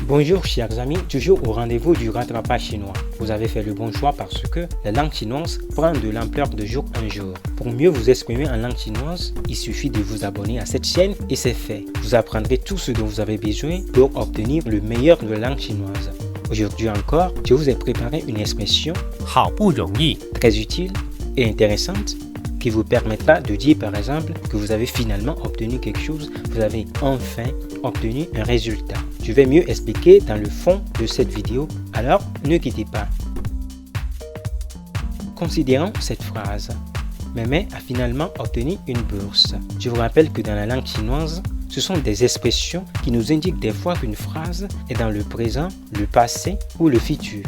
Bonjour chers amis, toujours au rendez-vous du rattrapage chinois. Vous avez fait le bon choix parce que la langue chinoise prend de l'ampleur de jour en jour. Pour mieux vous exprimer en langue chinoise, il suffit de vous abonner à cette chaîne et c'est fait. Vous apprendrez tout ce dont vous avez besoin pour obtenir le meilleur de la langue chinoise. Aujourd'hui encore, je vous ai préparé une expression 好不容易 très utile et intéressante qui vous permettra de dire par exemple que vous avez finalement obtenu quelque chose, vous avez enfin obtenu un résultat. Je vais mieux expliquer dans le fond de cette vidéo, alors ne quittez pas. Considérons cette phrase. Mémé a finalement obtenu une bourse. Je vous rappelle que dans la langue chinoise, ce sont des expressions qui nous indiquent des fois qu'une phrase est dans le présent, le passé ou le futur.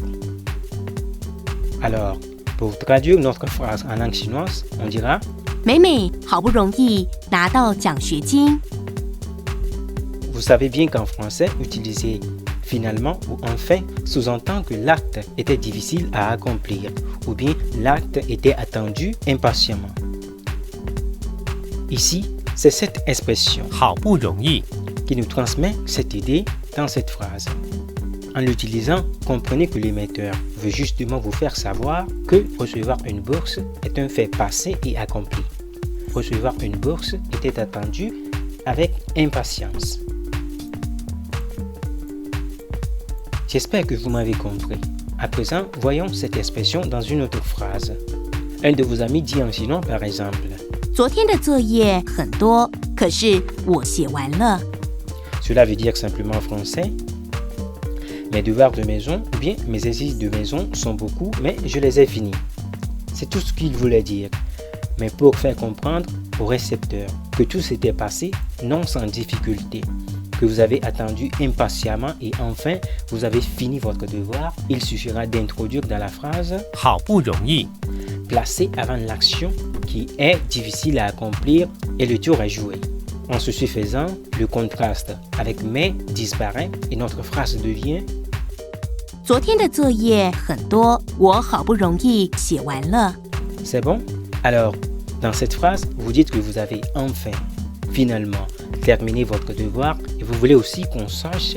Alors, pour traduire notre phrase en langue chinoise, on dira 美美好不容易拿到奖学金。 Vous savez bien qu'en français, utiliser finalement ou enfin sous-entend que l'acte était difficile à accomplir ou bien l'acte était attendu impatiemment. Ici, c'est cette expression 好不容易 qui nous transmet cette idée dans cette phrase. En l'utilisant, comprenez que l'émetteur veut justement vous faire savoir que recevoir une bourse est un fait passé et accompli. Recevoir une bourse était attendu avec impatience. J'espère que vous m'avez compris. À présent, voyons cette expression dans une autre phrase. Un de vos amis dit en chinois par exemple 昨天的作业很多，可是我写完了。 Cela veut dire simplement en français mes devoirs de maison ou bien mes exercices de maison sont beaucoup, mais je les ai finis. C'est tout ce qu'il voulait dire. Mais pour faire comprendre au récepteur que tout s'était passé non sans difficulté, que vous avez attendu impatiemment et enfin vous avez fini votre devoir, il suffira d'introduire dans la phrase 好不容易 placé avant l'action qui est difficile à accomplir et le tour est joué. En ceci faisant, le contraste avec mais disparaît et notre phrase devient 昨天的作业很多，我好不容易写完了。 C'est bon? Alors, dans cette phrase, vous dites que vous avez enfin, finalement, terminé votre devoir et vous voulez aussi qu'on sache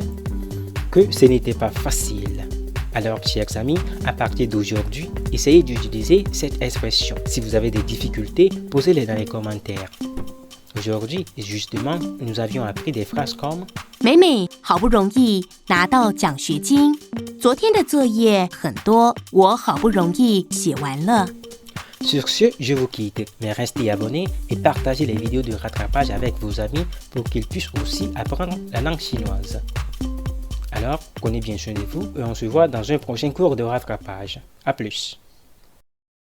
que ce n'était pas facile. Alors, chers amis, à partir d'aujourd'hui, essayez d'utiliser cette expression. Si vous avez des difficultés, posez-les dans les commentaires. Aujourd'hui, justement, nous avions appris des phrases comme 美美好不容易拿到奖学金，昨天的作业很多，我好不容易写完了。 Sur ce, je vous quitte, mais restez abonnés et partagez les vidéos de rattrapage avec vos amis pour qu'ils puissent aussi apprendre la langue chinoise. Alors, prenez bien soin de vous et on se voit dans un prochain cours de rattrapage. A plus!